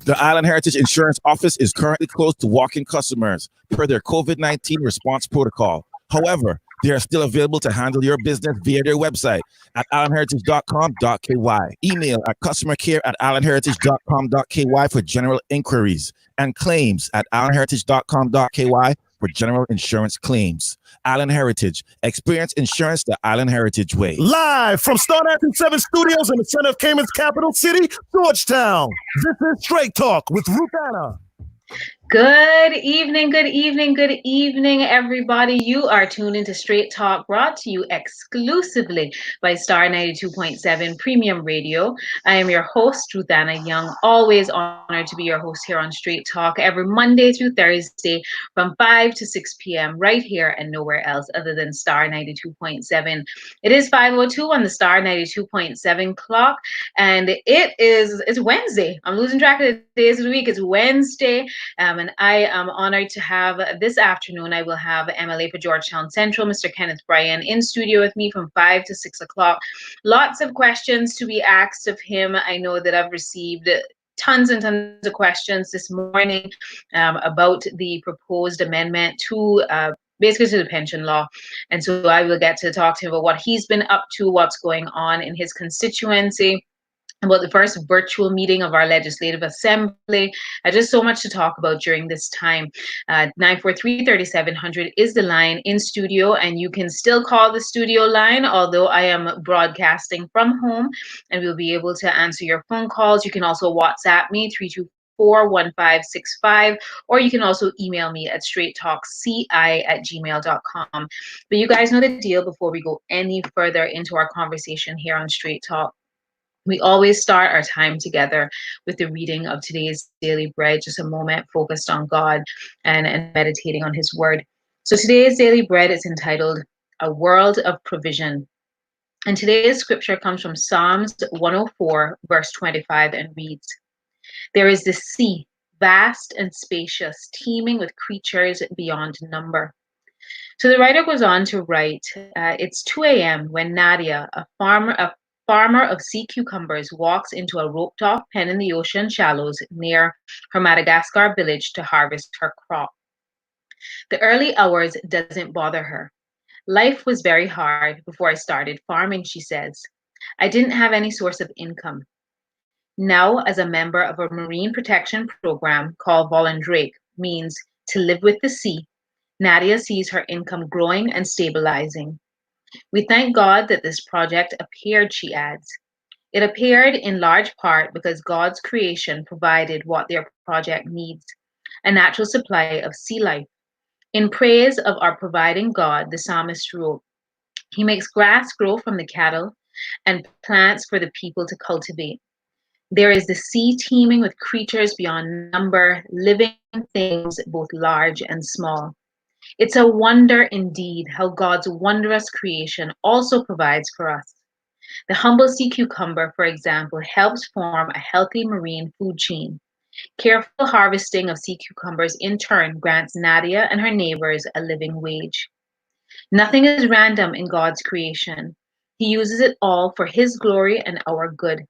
The Island Heritage Insurance Office is currently closed to walk-in customers per their COVID-19 response protocol. However, they are still available to handle your business via their website at islandheritage.com.ky. Email at customercare@islandheritage.com.ky for general inquiries, and claims at islandheritage.com.ky for general insurance claims. Island Heritage. Experience insurance the Island Heritage way. Live from Star 97 Studios in the center of Cayman's capital city, Georgetown. This is Straight Talk with Ruth Anna. Good evening, everybody. You are tuned into Straight Talk, brought to you exclusively by Star 92.7 Premium Radio. I am your host, Ruth Anna Young, always honored to be your host here on Straight Talk every Monday through Thursday from 5 to 6 p.m. right here and nowhere else other than Star 92.7. It is 5:02 on the Star 92.7 clock, and it's Wednesday. I'm losing track of the days of the week. It's Wednesday. And I am honored to have this afternoon, I will have MLA for Georgetown Central, Mr. Kenneth Bryan, in studio with me from 5 to 6 o'clock. Lots of questions to be asked of him. I know that I've received tons and tons of questions this morning about the proposed amendment to basically to the pension law. And so I will get to talk to him about what he's been up to, what's going on in his constituency, about the first virtual meeting of our Legislative Assembly. Just so much to talk about during this time. 943-3700 is the line in studio, and you can still call the studio line, although I am broadcasting from home, and we'll be able to answer your phone calls. You can also WhatsApp me, 324-1565, or you can also email me at straighttalkci@gmail.com. But you guys know the deal. Before we go any further into our conversation here on Straight Talk, we always start our time together with the reading of today's daily bread, just a moment focused on God and meditating on his word. So today's daily bread is entitled A World of Provision. And today's scripture comes from Psalms 104, verse 25, and reads, "There is the sea, vast and spacious, teeming with creatures beyond number." So the writer goes on to write, it's 2 a.m. when Nadia, a farmer of sea cucumbers, walks into a roped-off pen in the ocean shallows near her Madagascar village to harvest her crop. The early hours doesn't bother her. "Life was very hard before I started farming," she says. "I didn't have any source of income. Now, as a member of a marine protection program called Volundrake, means to live with the sea, Nadia sees her income growing and stabilizing. We thank God that this project appeared," she adds. "It appeared in large part because God's creation provided what their project needs, a natural supply of sea life. In praise of our providing God, the psalmist wrote, He makes grass grow from the cattle and plants for the people to cultivate. There is the sea teeming with creatures beyond number, living things both large and small. It's a wonder indeed how God's wondrous creation also provides for us. The humble sea cucumber, for example, helps form a healthy marine food chain. Careful harvesting of sea cucumbers in turn grants Nadia and her neighbors a living wage. Nothing is random in God's creation. He uses it all for his glory and our good.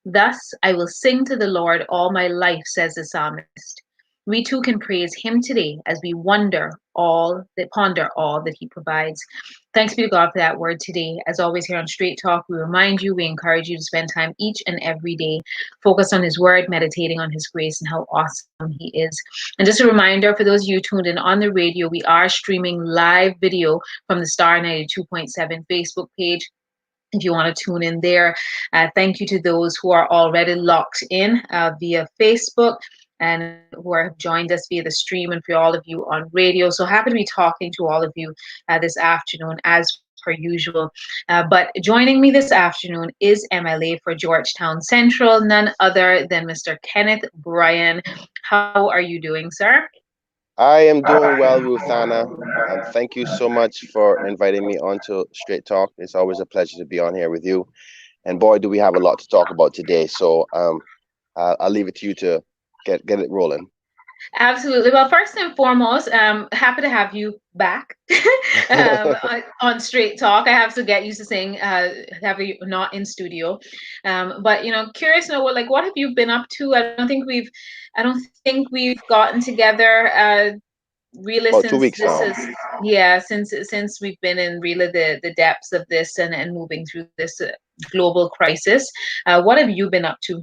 Thus, I will sing to the Lord all my life, says the psalmist. We too can praise him today as we ponder all that he provides. Thanks be to God for that word today. As always here on Straight Talk, we remind you, we encourage you to spend time each and every day focused on his word, meditating on his grace and how awesome he is. And just a reminder for those of you tuned in on the radio, we are streaming live video from the Star 92.7 Facebook page. If you want to tune in there, thank you to those who are already locked in via Facebook and who have joined us via the stream, and for all of you on radio. So happy to be talking to all of you this afternoon as per usual. But joining me this afternoon is MLA for Georgetown Central, none other than Mr. Kenneth Bryan. How are you doing, sir? I am doing well, Ruth Anna, and thank you so much for inviting me onto Straight Talk. It's always a pleasure to be on here with you. And boy, do we have a lot to talk about today. So I'll leave it to you to get it rolling. Absolutely. Well, first and foremost, happy to have you back on Straight Talk. I have to get used to saying have you not in studio, but curious to know what have you been up to? I don't think we've gotten together really About two since weeks this now. is yeah since we've been in really the depths of this and moving through this global crisis. What have you been up to?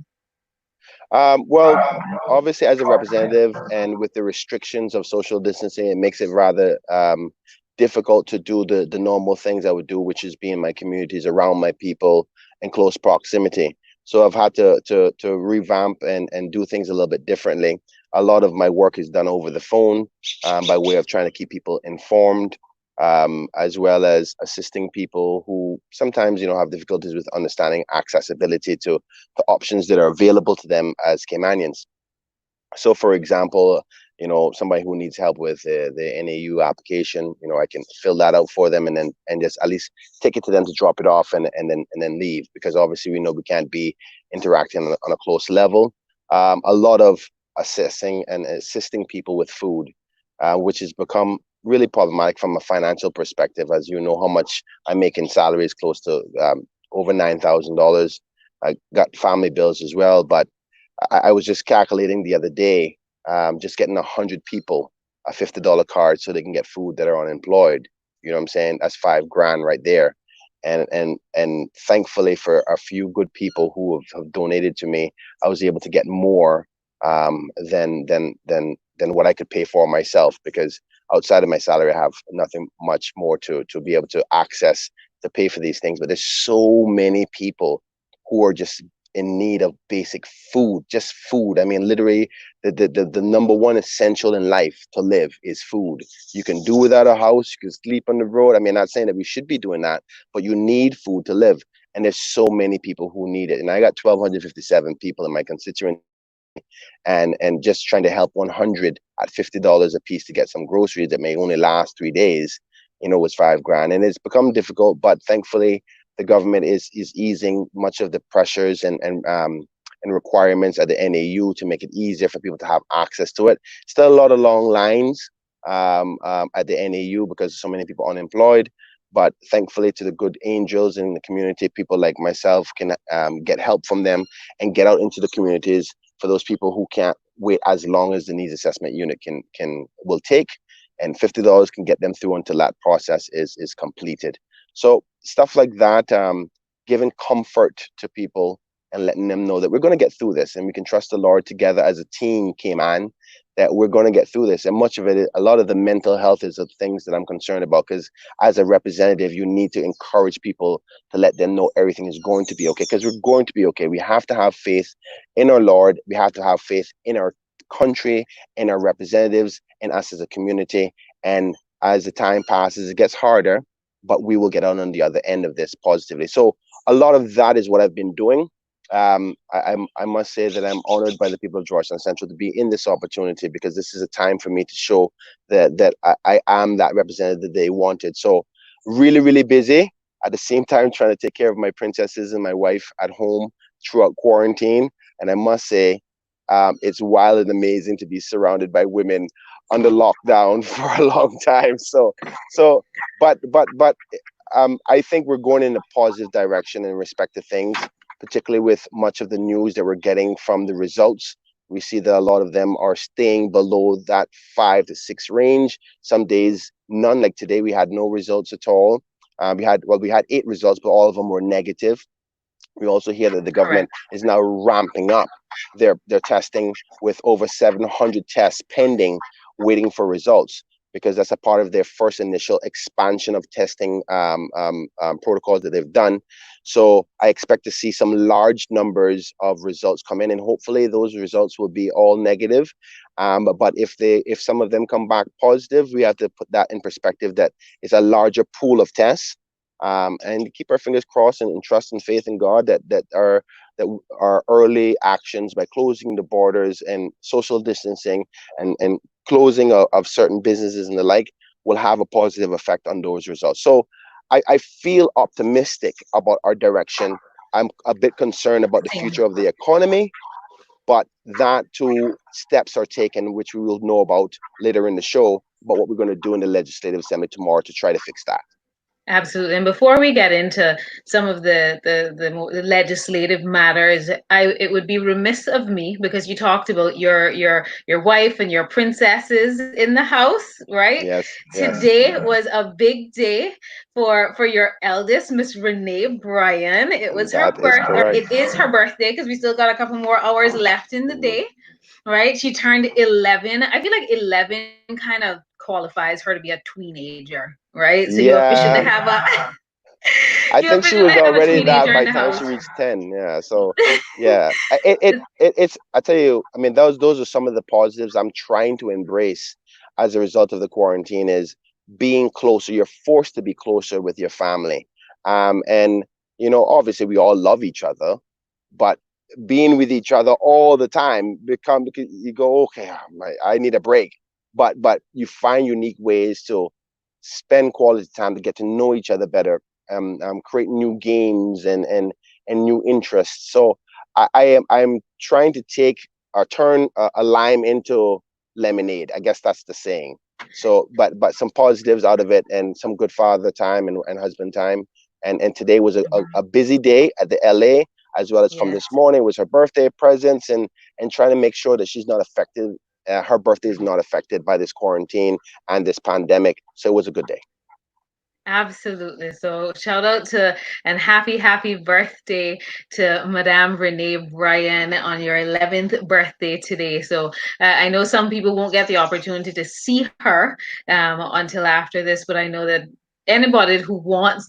Well, obviously, as a representative and with the restrictions of social distancing, it makes it rather difficult to do the normal things I would do, which is be in my communities, around my people, in close proximity. So I've had to revamp and do things a little bit differently. A lot of my work is done over the phone, by way of trying to keep people informed, as well as assisting people who sometimes have difficulties with understanding accessibility to the options that are available to them as Caymanians. So, for example, somebody who needs help with the NAU application, I can fill that out for them, and just at least take it to them to drop it off, and then leave, because obviously we know we can't be interacting on a close level. A lot of assessing and assisting people with food, which has become really problematic from a financial perspective. As you know, how much I make in salaries, close to over $9,000. I got family bills as well, but I was just calculating the other day, just getting 100 people a $50 card so they can get food that are unemployed. You know what I'm saying? That's $5 grand right there. And thankfully, for a few good people who have donated to me, I was able to get more than what I could pay for myself, because outside of my salary, I have nothing much more to be able to access to pay for these things. But there's so many people who are just in need of basic food, just food. I mean, literally, the number one essential in life to live is food. You can do without a house, you can sleep on the road. I mean, not saying that we should be doing that, but you need food to live. And there's so many people who need it. And I got 1,257 people in my constituency, and just trying to help 100 at $50 a piece to get some groceries that may only last 3 days, was $5 grand. And it's become difficult, but thankfully the government is easing much of the pressures and requirements at the NAU to make it easier for people to have access to it. Still a lot of long lines at the NAU because so many people unemployed. But thankfully, to the good angels in the community, people like myself can get help from them and get out into the communities for those people who can't wait as long as the needs assessment unit will take, and $50 can get them through until that process is completed. So stuff like that, giving comfort to people and letting them know that we're going to get through this, and we can trust the Lord together as a team, Cayman, that we're going to get through this. And much of it, a lot of the mental health is the things that I'm concerned about, because as a representative, you need to encourage people to let them know everything is going to be okay, because we're going to be okay. We have to have faith in our Lord. We have to have faith in our country, in our representatives, and us as a community. And as the time passes, it gets harder, but we will get on the other end of this positively. So a lot of that is what I've been doing. I must say that I'm honored by the people of Georgetown Central to be in this opportunity, because this is a time for me to show that I am that representative they wanted. So really, really busy. At the same time, trying to take care of my princesses and my wife at home throughout quarantine. And I must say, it's wild and amazing to be surrounded by women under lockdown for a long time. But I think we're going in a positive direction in respect to things, particularly with much of the news that we're getting from the results. We see that a lot of them are staying below that 5 to 6 range. Some days, none. Like today, we had no results at all. We had 8 results, but all of them were negative. We also hear that the government is now ramping up their testing, with over 700 tests pending, waiting for results, because that's a part of their first initial expansion of testing protocols that they've done. So I expect to see some large numbers of results come in, and hopefully those results will be all negative. But if some of them come back positive, we have to put that in perspective, that it's a larger pool of tests. And keep our fingers crossed and trust and faith in God that our early actions by closing the borders and social distancing and closing of certain businesses and the like will have a positive effect on those results. So I feel optimistic about our direction. I'm a bit concerned about the future of the economy, but that two steps are taken, which we will know about later in the show, about what we're going to do in the Legislative Assembly tomorrow to try to fix that. Absolutely. And before we get into some of the legislative matters, it would be remiss of me, because you talked about your wife and your princesses in the house, right? Yes. Today was a big day for your eldest, Miss Renee Bryan. It was her That is birthday. correct. It is her birthday, because we still got a couple more hours left in the day, right? She turned 11. I feel like 11 kind of qualifies her to be a teenager, right? So you officially Yeah, have a I you think she officially was have a already that teenager in by the the time house. she reached 10. Yeah. So yeah, it's, I tell you, I mean, those are some of the positives I'm trying to embrace as a result of the quarantine, is being closer. You're forced to be closer with your family. And obviously we all love each other, but being with each other all the time because you go, okay, I need a break. But you find unique ways to spend quality time to get to know each other better, create new games and new interests. So I'm trying to take or turn a lime into lemonade. I guess that's the saying. So, but some positives out of it, and some good father time and husband time. And today was a busy day at the LA, as well as from Yes. this morning was her birthday presents, and trying to make sure that she's not affected. Her birthday is not affected by this quarantine and this pandemic. So it was a good day. Absolutely. So shout out to and happy birthday to Madame Renee Bryan on your 11th birthday today. So I know some people won't get the opportunity to see her until after this, but I know that anybody who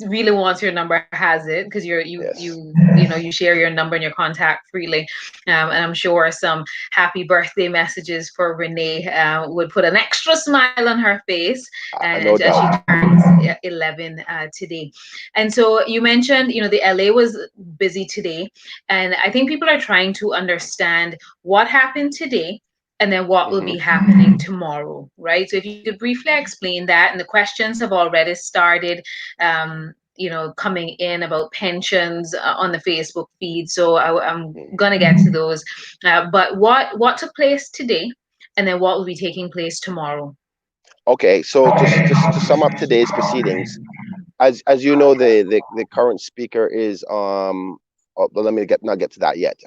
really wants your number has it, because Yes. you share your number and your contact freely, and I'm sure some happy birthday messages for Renee would put an extra smile on her face, and No as doubt. she turns 11 today. And so you mentioned, the LA was busy today, and I think people are trying to understand what happened today and then what will be happening tomorrow, right? So if you could briefly explain that, and the questions have already started, coming in about pensions on the Facebook feed. So I'm gonna get to those. But what took place today, and then what will be taking place tomorrow? Okay, so just to sum up today's proceedings, as you know, the current speaker is well, let me not get to that yet.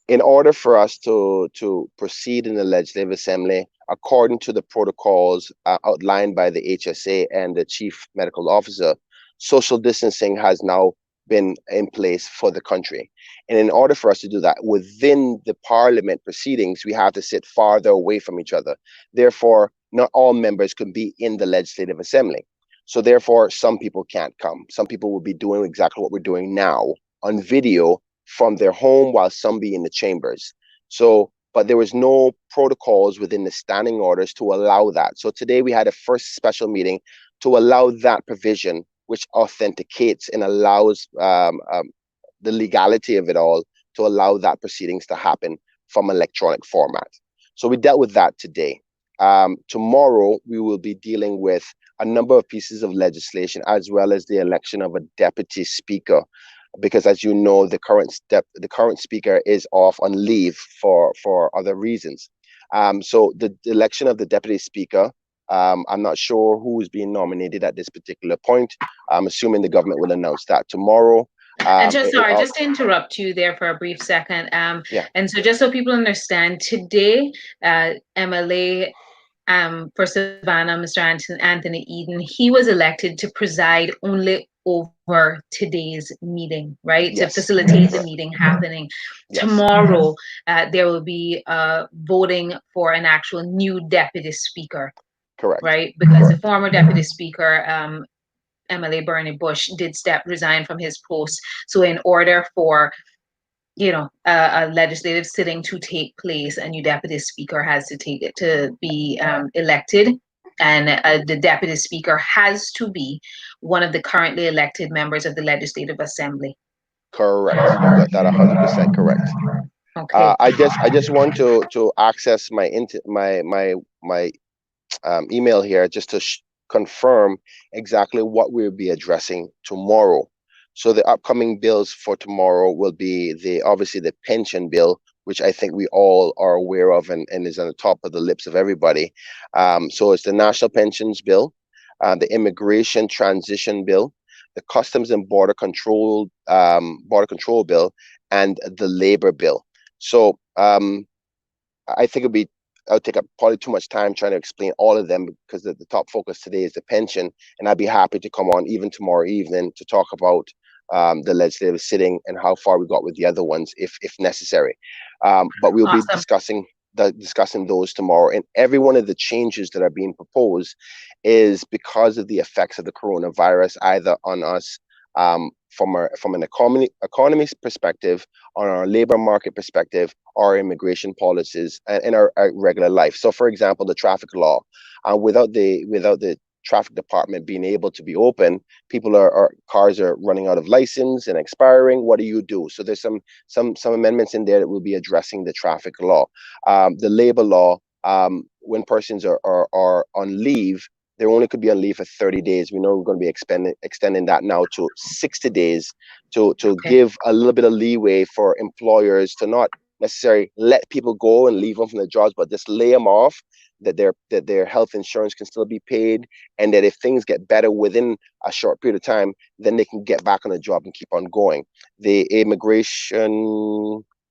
In order for us to proceed in the Legislative Assembly according to the protocols outlined by the HSA and the Chief Medical Officer, social distancing has now been in place for the country. And in order for us to do that within the Parliament proceedings, we have to sit farther away from each other. Therefore, not all members can be in the Legislative Assembly. So therefore, some people can't come. Some people will be doing exactly what we're doing now on video from their home, while some be in the chambers. So, but there was no protocols within the standing orders to allow that. So today we had a first special meeting to allow that provision, which authenticates and allows the legality of it all, to allow that proceedings to happen from electronic format. So we dealt with that today. Tomorrow we will be dealing with a number of pieces of legislation, as well as the election of a deputy speaker, because as you know, the current speaker is off on leave for other reasons. So the election of the deputy speaker, I'm not sure who is being nominated at this particular point. I'm assuming the government will announce that tomorrow. And just to interrupt you there for a brief second. Yeah. And so just so people understand, today, MLA for Savannah, Mr. Anthony Eden, he was elected to preside only over today's meeting, right? Yes. To facilitate the meeting happening. Yes. Tomorrow, there will be voting for an actual new deputy speaker. Correct. Right? Because the former deputy speaker, MLA Bernie Bush, did resign from his post. So in order for a legislative sitting to take place, a new deputy speaker has to be elected, and the deputy speaker has to be one of the currently elected members of the Legislative Assembly. Correct. You got that 100% correct. Okay. I just want to access my email here just to confirm exactly what we'll be addressing tomorrow. So the upcoming bills for tomorrow will be obviously the pension bill, which I think we all are aware of and is on the top of the lips of everybody. So it's the National Pensions Bill, the Immigration Transition Bill, the Customs and Border Control Bill, and the Labor Bill. So I think I'll take up probably too much time trying to explain all of them, because the top focus today is the pension, and I'd be happy to come on even tomorrow evening to talk about the legislative sitting and how far we got with the other ones if necessary. But we'll be discussing those tomorrow. And every one of the changes that are being proposed is because of the effects of the coronavirus, either on us from an economy perspective, on our labor market perspective, our immigration policies, and in our regular life. So, for example, the traffic law, without the traffic department being able to be open, cars are running out of license and expiring. What do you do? So there's some amendments in there that will be addressing the traffic law. The labor law, when persons are on leave, they only could be on leave for 30 days. We know we're going to be extending that now to 60 days to give a little bit of leeway for employers to not necessarily let people go and leave them from their jobs, but just lay them off, that their health insurance can still be paid, and that if things get better within a short period of time, then they can get back on the job and keep on going. The immigration,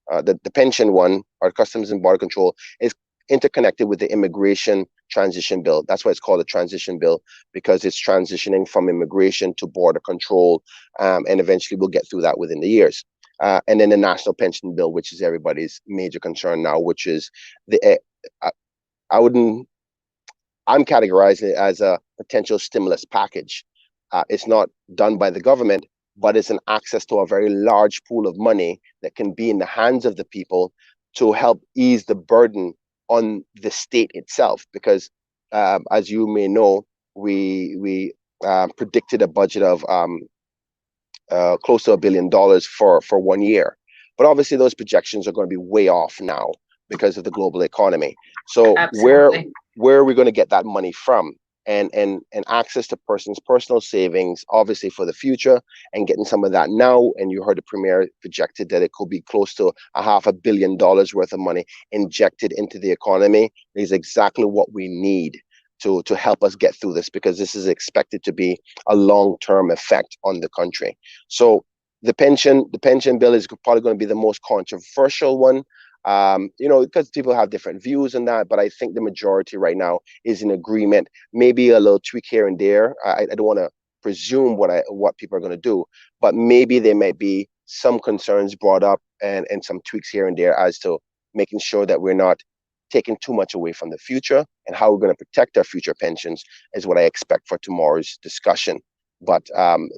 the pension one, or Customs and Border Control, is interconnected with the Immigration Transition Bill. That's why it's called a transition bill, because it's transitioning from immigration to border control, and eventually we'll get through that within the years. And then the National Pension Bill, which is everybody's major concern now, which is I'm categorizing it as a potential stimulus package. It's not done by the government, but it's an access to a very large pool of money that can be in the hands of the people to help ease the burden on the state itself. Because as you may know, we predicted a budget of close to $1 billion for 1 year. But obviously those projections are going to be way off now because of the global economy. So Absolutely. where are we going to get that money from? And access to persons' personal savings, obviously for the future, and getting some of that now. And you heard the Premier projected that it could be close to $500 million worth of money injected into the economy. Is exactly what we need to help us get through this, because this is expected to be a long-term effect on the country. So the pension bill is probably going to be the most controversial one. Because people have different views on that, but I think the majority right now is in agreement. Maybe a little tweak here and there. I don't want to presume what people are going to do, but maybe there might be some concerns brought up and some tweaks here and there as to making sure that we're not taking too much away from the future, and how we're going to protect our future pensions is what I expect for tomorrow's discussion. But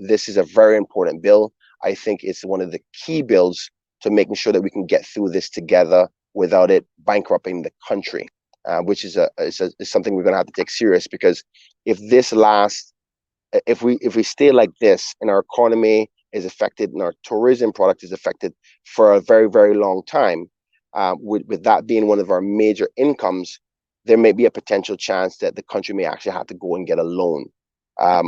this is a very important bill. I think it's one of the key bills to making sure that we can get through this together without it bankrupting the country, which is something we're going to have to take serious. Because if this lasts, if we stay like this, and our economy is affected and our tourism product is affected for a very, very long time, with that being one of our major incomes, there may be a potential chance that the country may actually have to go and get a loan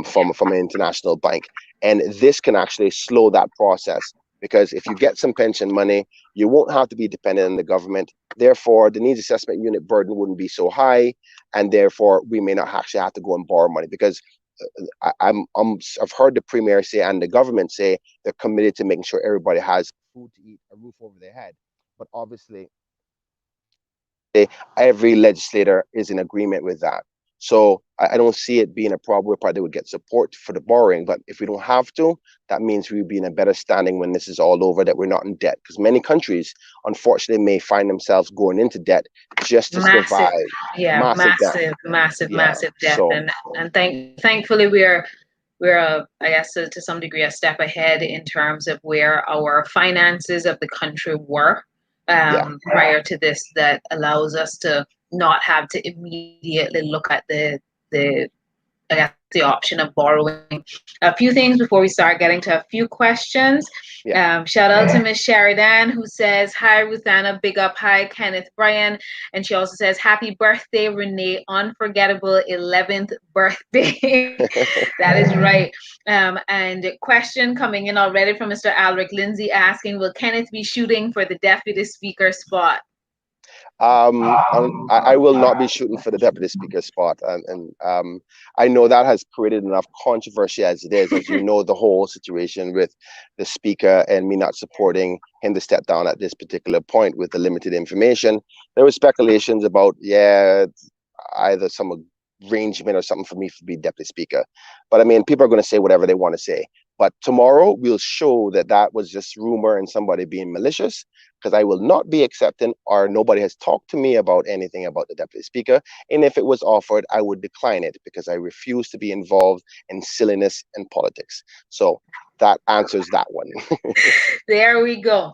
from an international bank, and this can actually slow that process. Because if you get some pension money, you won't have to be dependent on the government. Therefore, the needs assessment unit burden wouldn't be so high, and therefore we may not actually have to go and borrow money. Because I've heard the Premier say and the government say they're committed to making sure everybody has food to eat, a roof over their head. But obviously, every legislator is in agreement with that. So I don't see it being a problem where probably would get support for the borrowing. But if we don't have to, that means we'll be in a better standing when this is all over, that we're not in debt. Because many countries, unfortunately, may find themselves going into debt just to survive. Yeah, massive debt. So, and thankfully we're I guess to some degree a step ahead in terms of where our finances of the country were prior to this, that allows us to not have to immediately look at the option of borrowing. A few things before we start getting to a few questions. Yeah. Shout out to Miss Sheridan, who says, "Hi, Ruthanna, big up, hi, Kenneth Bryan." And she also says, "Happy birthday, Renee, unforgettable 11th birthday." That is right. And question coming in already from Mr. Alric Lindsay asking, "Will Kenneth be shooting for the deputy speaker spot?" I will not be shooting for the deputy speaker spot, and I know that has created enough controversy as it is. As you know, the whole situation with the speaker and me not supporting him to step down at this particular point with the limited information. There were speculations about either some arrangement or something for me to be deputy speaker, but I mean, people are going to say whatever they want to say. But tomorrow we'll show that that was just rumor and somebody being malicious, because I will not be accepting, or nobody has talked to me about anything about the deputy speaker. And if it was offered, I would decline it because I refuse to be involved in silliness and politics. So that answers that one. There we go.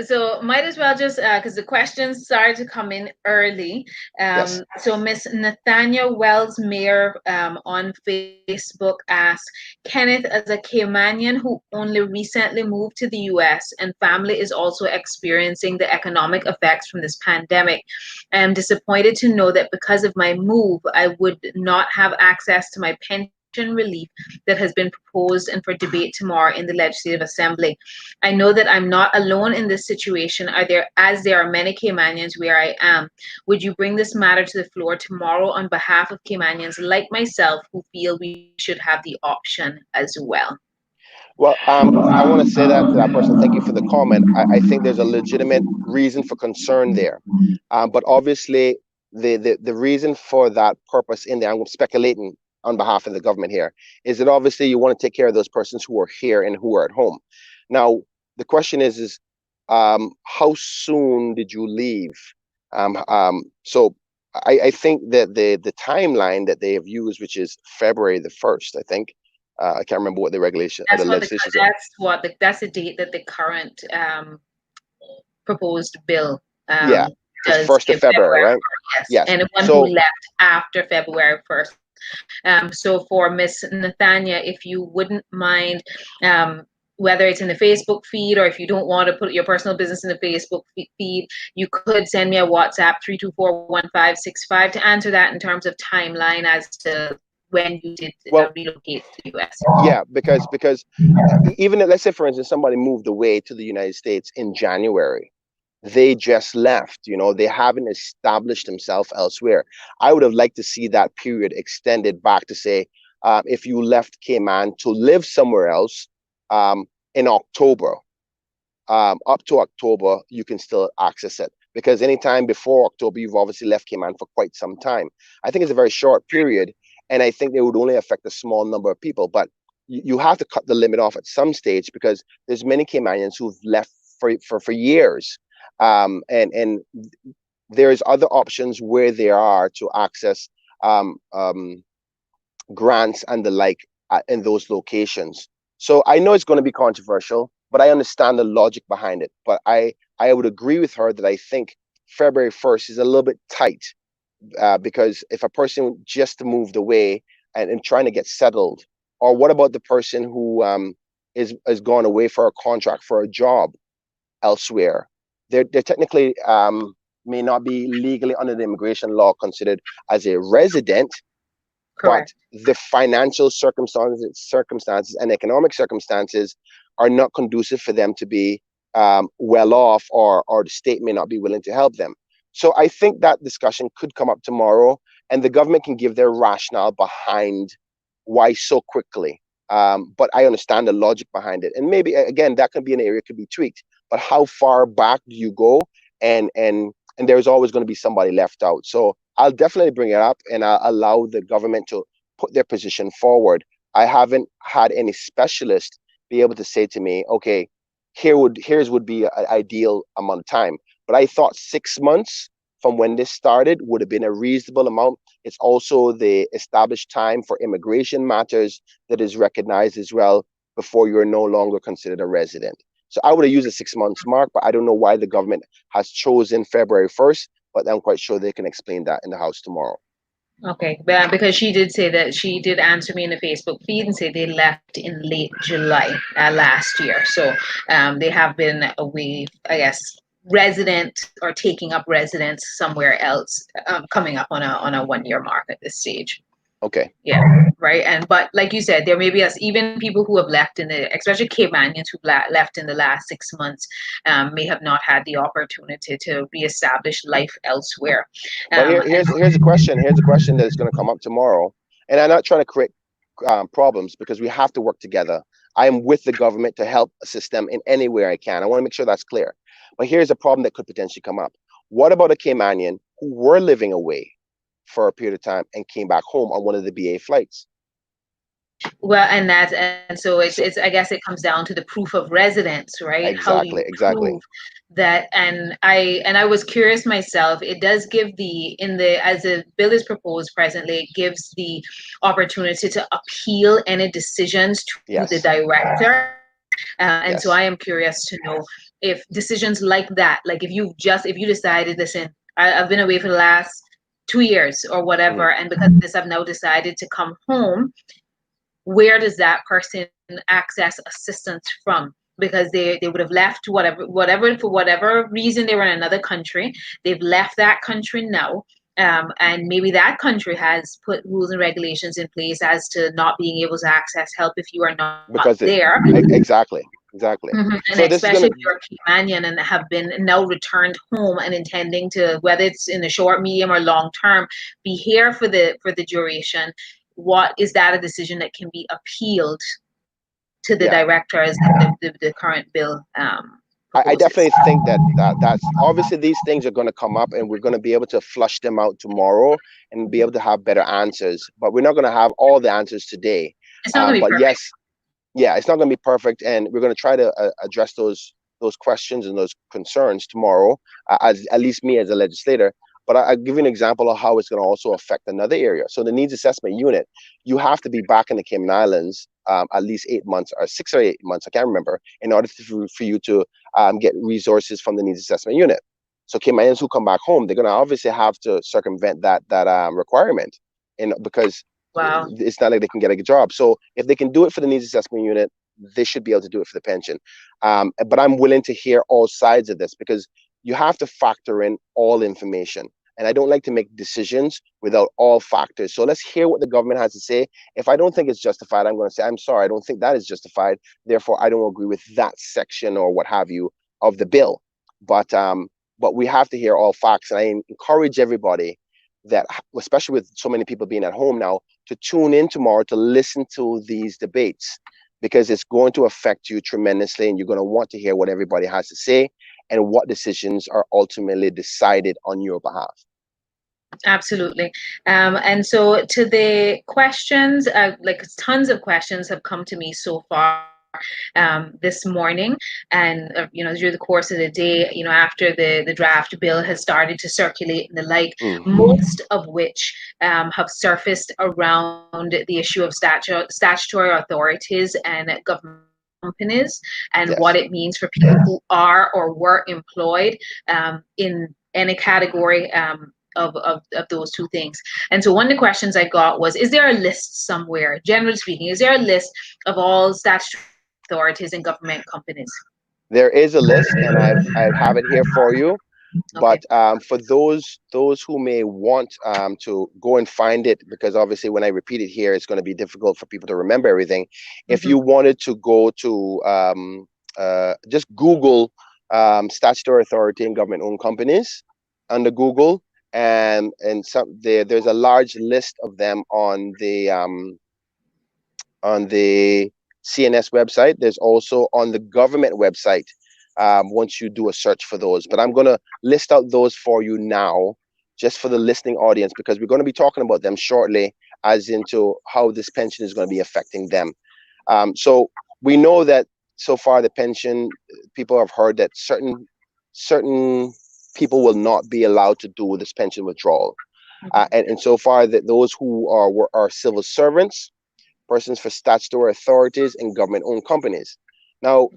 So might as well just because the questions started to come in early. Yes. So Miss Nathania Wells Mayer on Facebook asked, "Kenneth, as a Caymanian who only recently moved to the US and family is also experiencing the economic effects from this pandemic, I am disappointed to know that because of my move, I would not have access to my pension relief that has been proposed and for debate tomorrow in the Legislative Assembly. I know that I'm not alone in this situation, as there are many Caymanians where I am. Would you bring this matter to the floor tomorrow on behalf of Caymanians like myself who feel we should have the option as well?" Well, I want to say that to that person. Thank you for the comment. I think there's a legitimate reason for concern there, but obviously the reason for that purpose in there, I'm speculating on behalf of the government here, is that obviously you want to take care of those persons who are here and who are at home. Now, the question is how soon did you leave? So I think that the timeline that they have used, which is February the 1st, I think. I can't remember what the regulation or the legislation said. That's the date that the current proposed bill Yeah, it's does 1st of give February, right? Yes. Yes. Anyone who So left after February 1st. So for Miss Nathania, if you wouldn't mind, whether it's in the Facebook feed or if you don't want to put your personal business in the Facebook feed, you could send me a WhatsApp 324-1565 to answer that in terms of timeline as to when you did relocate to the US. Yeah, because even let's say, for instance, somebody moved away to the United States in January. They just left, they haven't established themselves elsewhere. I would have liked to see that period extended back to say, if you left Cayman to live somewhere else in October, up to October, you can still access it. Because anytime before October, you've obviously left Cayman for quite some time. I think it's a very short period, and I think they would only affect a small number of people. But you have to cut the limit off at some stage, because there's many Caymanians who've left for years. And there's other options where there are to access grants and the like in those locations. So I know it's going to be controversial, but I understand the logic behind it. But I would agree with her that I think February 1st is a little bit tight, because if a person just moved away and trying to get settled, or what about the person who is gone away for a contract for a job elsewhere? They're technically may not be legally under the immigration law considered as a resident. Correct. But the financial circumstances and economic circumstances are not conducive for them to be well off, or the state may not be willing to help them. So I think that discussion could come up tomorrow, and the government can give their rationale behind why so quickly. But I understand the logic behind it, and maybe again that could be an area could be tweaked. But how far back do you go? And there's always going to be somebody left out. So I'll definitely bring it up, and I'll allow the government to put their position forward. I haven't had any specialist be able to say to me, okay, here's would be an ideal amount of time. But I thought 6 months from when this started would have been a reasonable amount. It's also the established time for immigration matters that is recognized as well before you're no longer considered a resident. So I would have used a 6 months mark, but I don't know why the government has chosen February 1st, but I'm quite sure they can explain that in the House tomorrow. Okay, because she did say that she did answer me in the Facebook feed and say they left in late July last year. So they have been away, I guess, resident or taking up residence somewhere else, coming up on a 1 year mark at this stage. Okay. Yeah, right. But like you said, there may be us even people who have left in the, especially Cape Manians who left in the last 6 months, may have not had the opportunity to reestablish life elsewhere. But here's a question. Here's a question that's going to come up tomorrow, and I'm not trying to create problems because we have to work together. I am with the government to help assist them in any way I can. I want to make sure that's clear. But here's a problem that could potentially come up. What about a Caymanian who were living away for a period of time and came back home on one of the BA flights? Well, and so it's I guess it comes down to the proof of residence, right? How do you Exactly. prove that? And I was curious myself. It does give as the bill is proposed presently, it gives the opportunity to appeal any decisions to Yes. the director. And Yes. so I am curious to know if decisions like that, like if you decided, listen, I've been away for the last 2 years or whatever, and because of this, I've now decided to come home. Where does that person access assistance from? Because they would have left whatever for whatever reason they were in another country. They've left that country now. And maybe that country has put rules and regulations in place as to not being able to access help if you are not there. Exactly. And So especially if you're a Caymanian and have been now returned home and intending to, whether it's in the short, medium, or long term, be here for the duration. What is that a decision that can be appealed to the director as the current bill? I definitely think that's obviously these things are going to come up and we're going to be able to flush them out tomorrow and be able to have better answers, but we're not going to have all the answers today. It's not going to be perfect. Yes, it's not going to be perfect, and we're going to try to address those questions and those concerns tomorrow, as at least me as a legislator. But I'll give you an example of how it's going to also affect another area. So the needs assessment unit, you have to be back in the Cayman Islands at least 8 months or 6 or 8 months, I can't remember, in order for you to get resources from the needs assessment unit. So Caymanians who come back home, they're going to obviously have to circumvent that requirement, because it's not like they can get a job. So if they can do it for the needs assessment unit, they should be able to do it for the pension. But I'm willing to hear all sides of this because you have to factor in all information. And I don't like to make decisions without all factors. So let's hear what the government has to say. If I don't think it's justified, I'm going to say, I'm sorry, I don't think that is justified. Therefore, I don't agree with that section or what have you of the bill. But we have to hear all facts. And I encourage everybody that, especially with so many people being at home now, to tune in tomorrow to listen to these debates, because it's going to affect you tremendously and you're going to want to hear what everybody has to say and what decisions are ultimately decided on your behalf. Absolutely. And so to the questions, like tons of questions have come to me so far this morning, and through the course of the day, after the draft bill has started to circulate and the like, most of which have surfaced around the issue of statutory authorities and government companies and what it means for people who are or were employed in any category of those two things. And so one of the questions I got was, is there a list somewhere, generally speaking, is there a list of all statutory authorities and government companies? There is a list, and I have it here for you. But for those who may want to go and find it, because obviously when I repeat it here, it's going to be difficult for people to remember everything. If you wanted to go to just Google statutory authority and government-owned companies under Google, and there's a large list of them on the CNS website. There's also on the government website once you do a search for those. But I'm going to list out those for you now, just for the listening audience, because we're going to be talking about them shortly as into how this pension is going to be affecting them. So we know that so far the pension, people have heard that certain people will not be allowed to do this pension withdrawal. And so far that those who are civil servants, persons for statutory authorities, and government-owned companies. Now,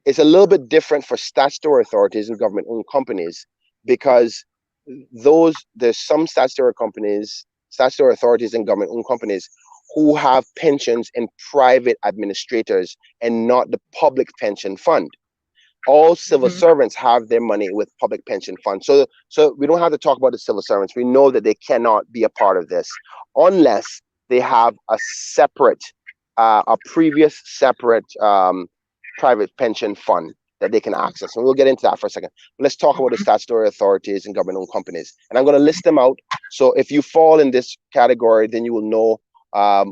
it's a little bit different for statutory authorities and government-owned companies, because there's some statutory companies, statutory authorities and government-owned companies who have pensions in private administrators and not the public pension fund. All civil servants have their money with public pension funds. So we don't have to talk about the civil servants. We know that they cannot be a part of this unless they have a separate, a previous separate private pension fund that they can access. And we'll get into that for a second. But let's talk about the statutory authorities and government-owned companies. And I'm going to list them out. So if you fall in this category, then you will know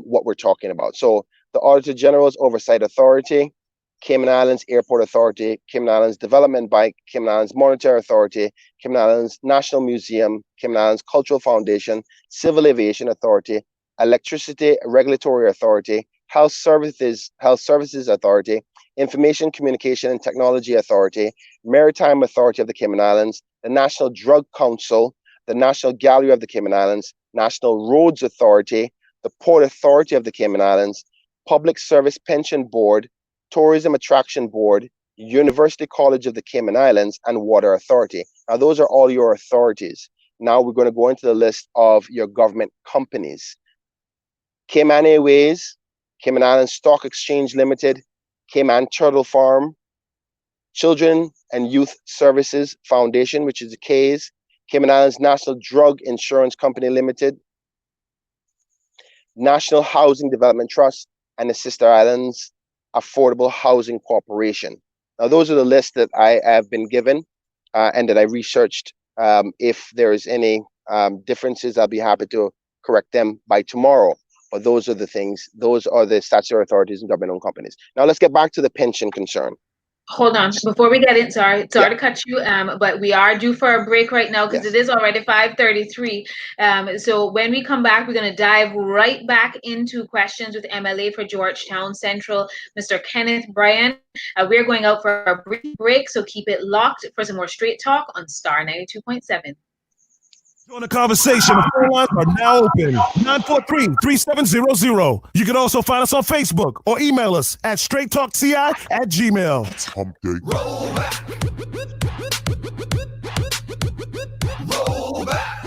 what we're talking about. So the Auditor General's Oversight Authority, Cayman Islands Airport Authority, Cayman Islands Development Bank, Cayman Islands Monetary Authority, Cayman Islands National Museum, Cayman Islands Cultural Foundation, Civil Aviation Authority, Electricity Regulatory Authority, Health Services Authority, Information Communication and Technology Authority, Maritime Authority of the Cayman Islands, the National Drug Council, the National Gallery of the Cayman Islands, National Roads Authority, the Port Authority of the Cayman Islands, Public Service Pension Board, Tourism Attraction Board, University College of the Cayman Islands, and Water Authority. Now, those are all your authorities. Now we're going to go into the list of your government companies. Cayman Airways, Cayman Islands Stock Exchange Limited, Cayman Turtle Farm, Children and Youth Services Foundation, which is the K's, Cayman Islands National Drug Insurance Company Limited, National Housing Development Trust, and the Sister Islands Affordable Housing Corporation. Now, those are the lists that I have been given and that I researched. If there is any differences, I'll be happy to correct them by tomorrow. But those are the things, those are the statutory authorities and government-owned companies. Now, let's get back to the pension concern. Hold on, before we get in, sorry to cut you, but we are due for a break right now because it is already 5:33. So when we come back, we're going to dive right back into questions with MLA for Georgetown Central, Mr. Kenneth Bryan. We're going out for a brief break, so keep it locked for some more Straight Talk on Star 92.7. Join the conversation. The phone lines are now open. 943-3700. You can also find us on Facebook or email us at straighttalkci@gmail. Hump day. Roll back. Roll back.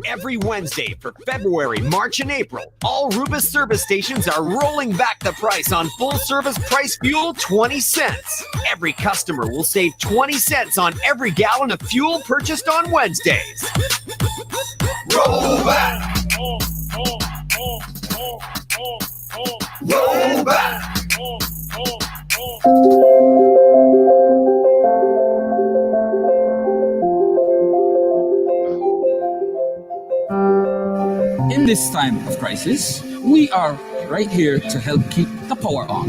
Every Wednesday for February, March, and April, all Rubus service stations are rolling back the price on full-service price fuel 20 cents. Every customer will save 20 cents on every gallon of fuel purchased on Wednesdays. Roll back. Roll back. In this time of crisis, we are right here to help keep the power on.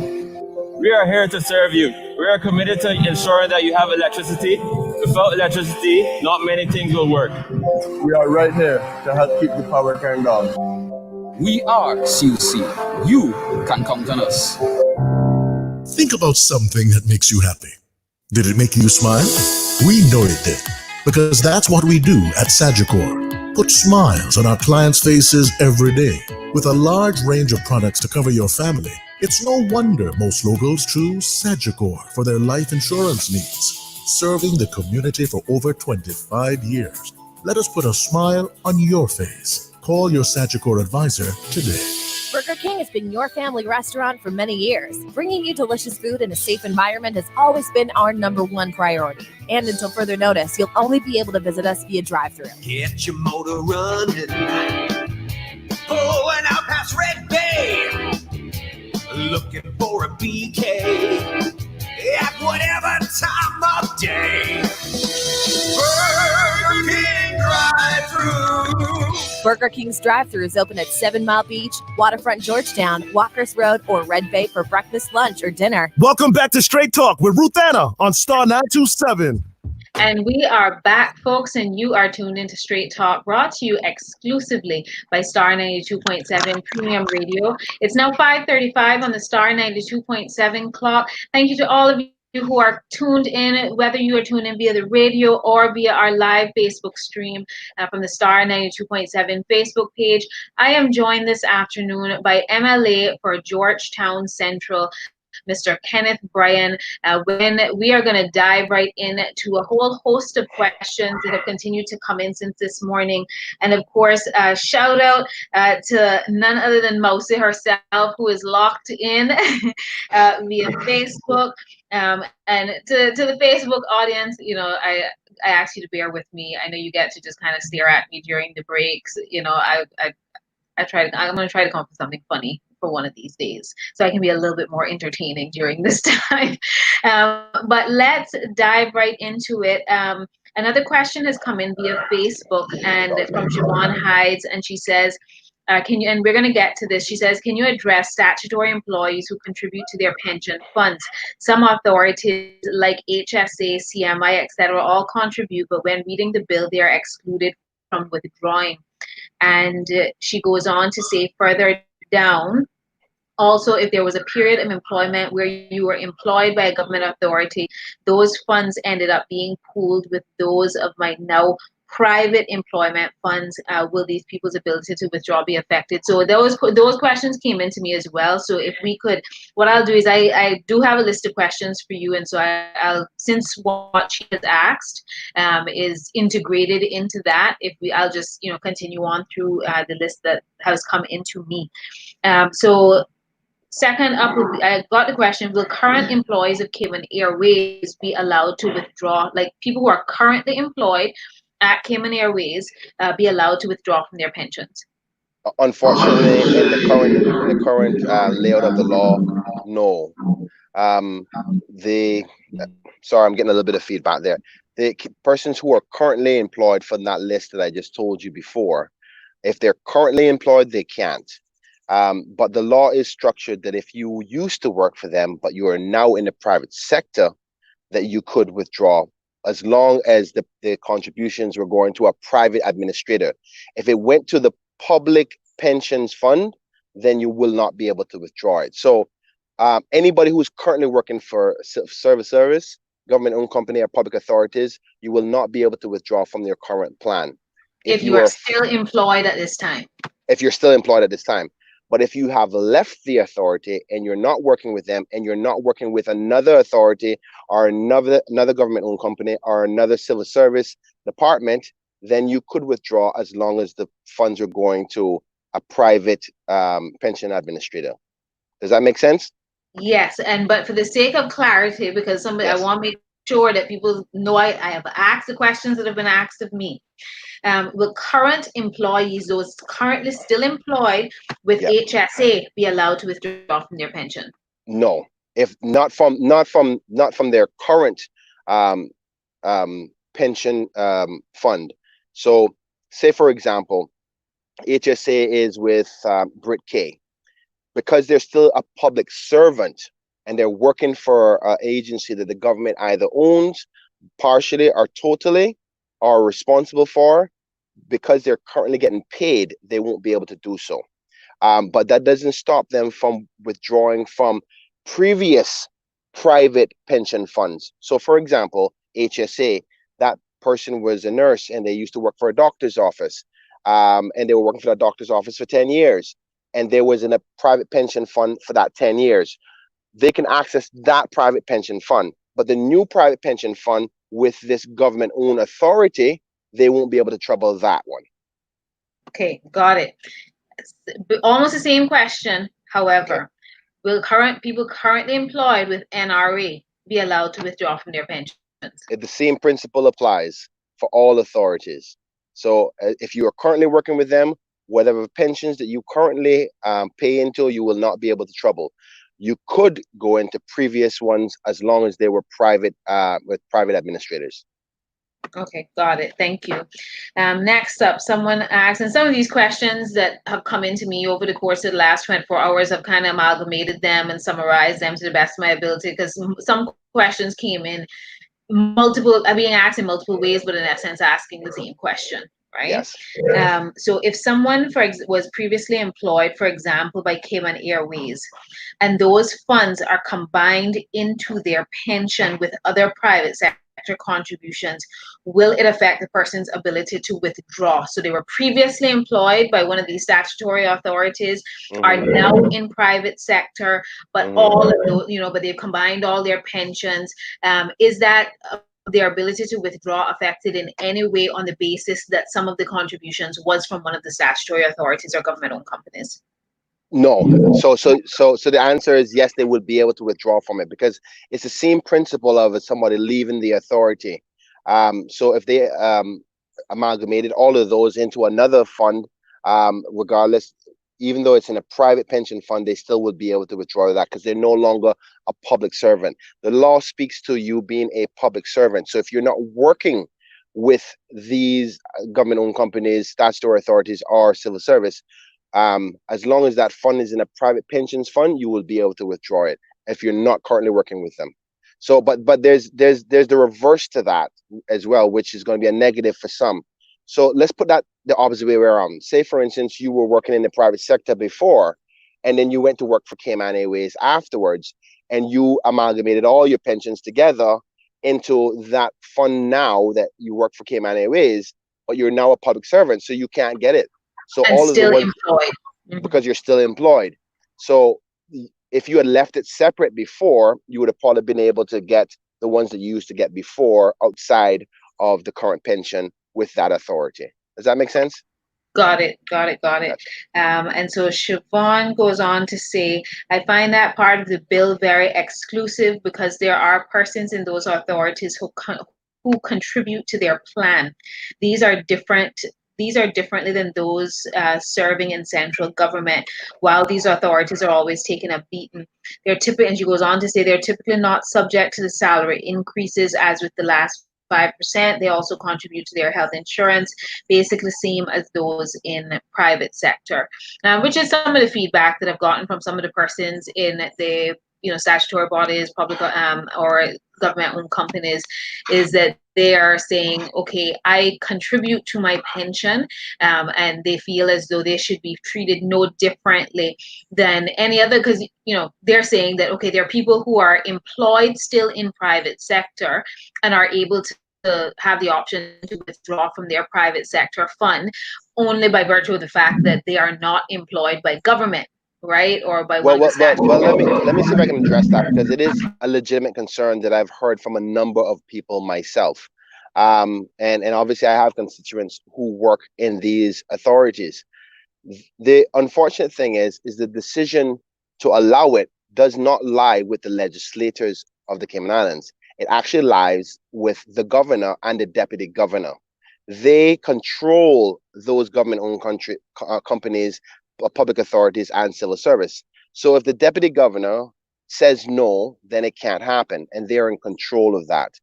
We are here to serve you. We are committed to ensuring that you have electricity. Without electricity, not many things will work. We are right here to help keep the power turned on. We are CUC. You can count on us. Think about something that makes you happy. Did it make you smile? We know it did, because that's what we do at Sagicor. Put smiles on our clients' faces every day. With a large range of products to cover your family, it's no wonder most locals choose Sagicor for their life insurance needs. Serving the community for over 25 years. Let us put a smile on your face. Call your Sagicor advisor today. Burger King has been your family restaurant for many years. Bringing you delicious food in a safe environment has always been our #1 priority. And until further notice, you'll only be able to visit us via drive-thru. Get your motor running. Pulling out past Red Bay. Looking for a BK. At whatever time of day. Burger King drive-thru. Burger King's drive-thru is open at 7 Mile Beach, Waterfront Georgetown, Walkers Road, or Red Bay for breakfast, lunch, or dinner. Welcome back to Straight Talk with Ruth Anna on Star 927. And we are back, folks, and you are tuned into Straight Talk, brought to you exclusively by Star 92.7 Premium Radio. It's now 5:35 on the Star 92.7 clock. Thank you to all of you who are tuned in, whether you are tuned in via the radio or via our live Facebook stream from the Star 92.7 Facebook page. I am joined this afternoon by MLA for Georgetown Central, Mr. Kenneth Bryan, when we are going to dive right into a whole host of questions that have continued to come in since this morning. And of course, shout out to none other than Mausi herself, who is locked in via Facebook. And to the Facebook audience, I ask you to bear with me. I know you get to just kind of stare at me during the breaks. I'm going to try to come up with something funny for one of these days, so I can be a little bit more entertaining during this time. But let's dive right into it. Another question has come in via Facebook and from Siobhan Hides, and she says, and we're going to get to this. She says, can you address statutory employees who contribute to their pension funds? Some authorities like HSA, CMI, etc., all contribute, but when reading the bill, they are excluded from withdrawing. And she goes on to say further down, also, if there was a period of employment where you were employed by a government authority, those funds ended up being pooled with those of my now private employment funds. Will these people's ability to withdraw be affected? So those questions came into me as well. So if we could, what I'll do is I do have a list of questions for you, and so I'll since what she has asked is integrated into that. I'll just continue on through the list that has come into me. So. Second up, I got the question, will current employees of Cayman Airways be allowed to withdraw, like people who are currently employed at Cayman Airways be allowed to withdraw from their pensions? Unfortunately, in the current layout of the law, no. Sorry, I'm getting a little bit of feedback there. The persons who are currently employed from that list that I just told you before, if they're currently employed, they can't. But the law is structured that if you used to work for them, but you are now in the private sector, that you could withdraw as long as the contributions were going to a private administrator. If it went to the public pensions fund, then you will not be able to withdraw it. So anybody who's currently working for service, government-owned company or public authorities, you will not be able to withdraw from your current plan. If you are still employed at this time. If you're still employed at this time. But if you have left the authority and you're not working with them and you're not working with another authority or another government-owned company or another civil service department, then you could withdraw as long as the funds are going to a private pension administrator. Does that make sense? Yes, but for the sake of clarity, because I want to make sure that people know I have asked the questions that have been asked of me. Will current employees, those currently still employed with HSA, be allowed to withdraw from their pension? No, if not from their current pension fund. So, say for example, HSA is with Brit K. Because they're still a public servant and they're working for an agency that the government either owns partially or totally or responsible for, because they're currently getting paid, they won't be able to do so. But that doesn't stop them from withdrawing from previous private pension funds. So for example, HSA, that person was a nurse and they used to work for a doctor's office, and they were working for that doctor's office for 10 years. And there was in a private pension fund for that 10 years. They can access that private pension fund. But the new private pension fund with this government-owned authority, they won't be able to trouble that one. Okay, got it. Almost the same question. However, will people currently employed with NRA be allowed to withdraw from their pensions? The same principle applies for all authorities. So if you are currently working with them, whatever pensions that you currently pay into, you will not be able to trouble. You could go into previous ones as long as they were private with private administrators. Okay, got it. Thank you. Next up, someone asked, and some of these questions that have come into me over the course of the last 24 hours, I've kind of amalgamated them and summarized them to the best of my ability, because some questions came in being asked in multiple ways, but in essence asking the same question. Right? Yes. So if someone was previously employed, for example, by Cayman Airways, and those funds are combined into their pension with other private sector sector contributions, will it affect the person's ability to withdraw? So they were previously employed by one of these statutory authorities, are now in private sector, but all of those, but they've combined all their pensions. Is that their ability to withdraw affected in any way on the basis that some of the contributions was from one of the statutory authorities or government-owned companies? No. So the answer is yes, they would be able to withdraw from it, because it's the same principle of somebody leaving the authority. So if they amalgamated all of those into another fund, regardless, even though it's in a private pension fund, they still would be able to withdraw that because they're no longer a public servant. The law speaks to you being a public servant. So if you're not working with these government-owned companies, statutory authorities, or civil service, as long as that fund is in a private pensions fund, you will be able to withdraw it if you're not currently working with them. So, but there's the reverse to that as well, which is going to be a negative for some. So let's put that the opposite way around. Say, for instance, you were working in the private sector before, and then you went to work for Cayman Airways afterwards, and you amalgamated all your pensions together into that fund now that you work for Cayman Airways, but you're now a public servant, so you can't get it. So and all still of the ones, employed. because you're still employed. So if you had left it separate before, you would have probably been able to get the ones that you used to get before outside of the current pension with that authority. Does that make sense? Got it. And so Siobhan goes on to say, I find that part of the bill very exclusive because there are persons in those authorities who contribute to their plan. These are differently than those serving in central government. While these authorities are always taking a beating, they're typically, and she goes on to say, they're typically not subject to the salary increases as with the last 5%. They also contribute to their health insurance, basically same as those in private sector, which is some of the feedback that I've gotten from some of the persons in the statutory bodies, public or government-owned companies, is that they are saying, okay, I contribute to my pension, and they feel as though they should be treated no differently than any other, because they're saying that, okay, there are people who are employed still in private sector and are able to have the option to withdraw from their private sector fund only by virtue of the fact that they are not employed by government, right? Or by well, let me see if I can address that, because it is a legitimate concern that I've heard from a number of people myself. And obviously I have constituents who work in these authorities. The unfortunate thing is the decision to allow it does not lie with the legislators of the Cayman Islands. It actually lies with the governor and the deputy governor. They control those government-owned companies, public authorities, and civil service. So if the deputy governor says no, then it can't happen, and they're in control of that.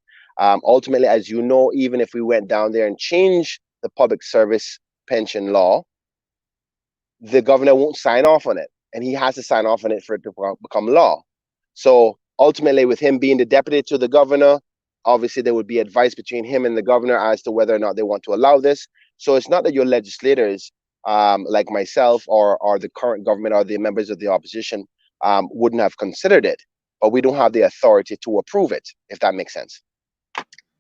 Ultimately, as you know, even if we went down there and changed the public service pension law, the governor won't sign off on it, and he has to sign off on it for it to become law. So ultimately, with him being the deputy to the governor, obviously there would be advice between him and the governor as to whether or not they want to allow this. So it's not that your legislators, like myself or the current government or the members of the opposition, wouldn't have considered it, but we don't have the authority to approve it, if that makes sense.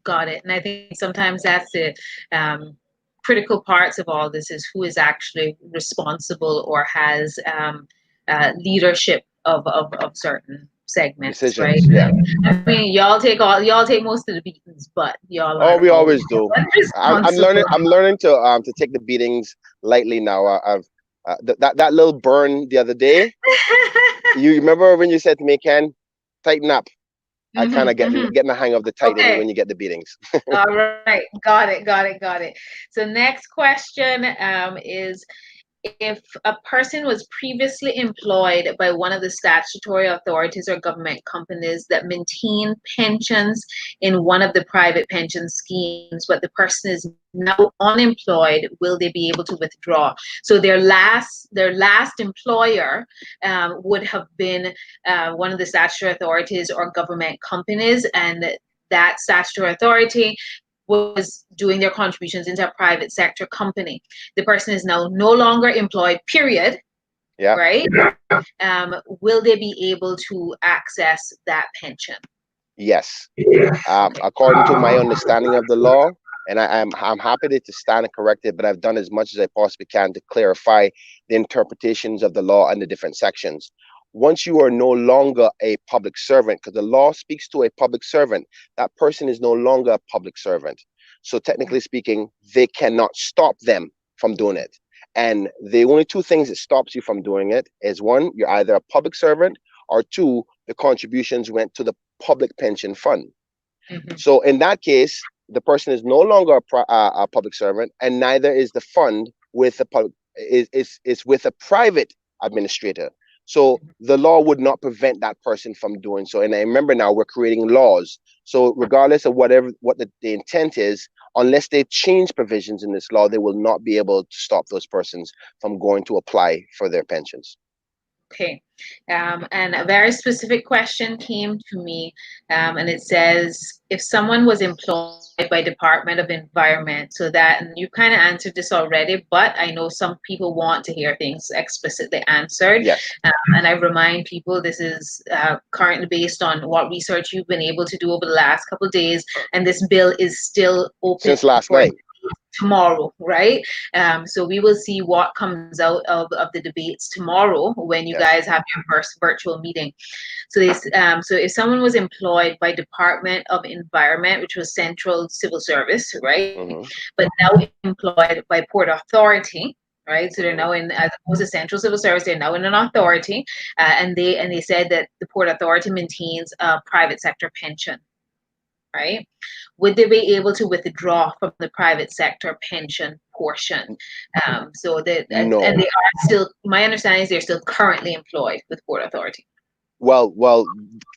Got it. And I think sometimes that's the critical parts of all this, is who is actually responsible or has leadership of certain segments. Decisions, right? Yeah. I mean, y'all take most of the beatings, but y'all we always do. I'm learning to take the beatings lightly now. That little burn the other day. You remember when you said to me, Ken, tighten up? I kind of getting the hang of the tightening when you get the beatings. All right, got it. So next question is, if a person was previously employed by one of the statutory authorities or government companies that maintain pensions in one of the private pension schemes, but the person is now unemployed, will they be able to withdraw? So their last employer would have been one of the statutory authorities or government companies, and that statutory authority was doing their contributions into a private sector company. The person is now no longer employed, period. Yeah. Right? Will they be able to access that pension? Yes. According to my understanding of the law, and I'm happy to stand corrected, but I've done as much as I possibly can to clarify the interpretations of the law and the different sections. Once you are no longer a public servant, because the law speaks to a public servant, that person is no longer a public servant. So technically speaking, they cannot stop them from doing it. And the only two things that stops you from doing it is, one, you're either a public servant, or two, the contributions went to the public pension fund. So in that case, the person is no longer a public servant, and neither is the fund with the public, is with a private administrator. So the law would not prevent that person from doing so. And I remember now we're creating laws. So regardless of what the intent is, unless they change provisions in this law, they will not be able to stop those persons from going to apply for their pensions. Okay. And a very specific question came to me, and it says, if someone was employed by Department of Environment, so that, and you kind of answered this already, but I know some people want to hear things explicitly answered. Yes. And I remind people this is currently based on what research you've been able to do over the last couple of days, and this bill is still open since last night. Tomorrow, right? So we will see what comes out of the debates tomorrow when you guys have your first virtual meeting. So this, so if someone was employed by Department of Environment, which was Central Civil Service, right? But now employed by Port Authority, right? So they're now in, as opposed to Central Civil Service, they're now in an authority, and they said that the Port Authority maintains a private sector pension. Right? Would they be able to withdraw from the private sector pension portion? So that No. And they are still, my understanding is they're still currently employed with Port Authority. Well,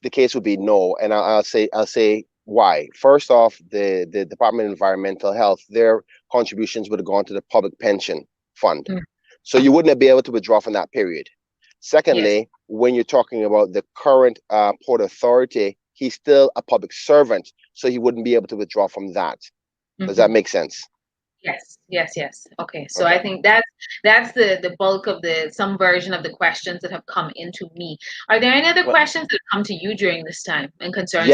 the case would be no, and I'll say why. First off, the Department of Environmental Health, their contributions would have gone to the public pension fund, so you wouldn't be able to withdraw from that period. Secondly, when you're talking about the current Port Authority, he's still a public servant, so he wouldn't be able to withdraw from that. Does that make sense? Yes. Okay, so I think that's the bulk of some version of the questions that have come into me. Are there any other questions that come to you during this time and concerns?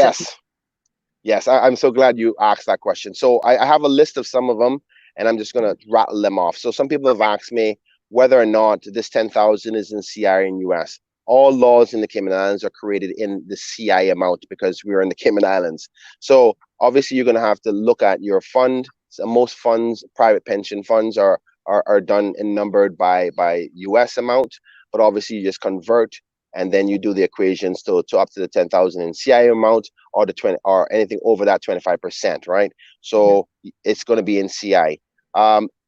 Yes, I'm so glad you asked that question. So I have a list of some of them, and I'm just going to rattle them off. So some people have asked me whether or not this 10,000 is in CI in US. All laws in the Cayman Islands are created in the CI amount because we're in the Cayman Islands. So obviously you're going to have to look at your fund. So most funds, private pension funds, are done and numbered by US amount, but obviously you just convert and then you do the equations to up to the 10,000 in CI amount, or the 20, or anything over that 25%, right? So it's going to be in CI.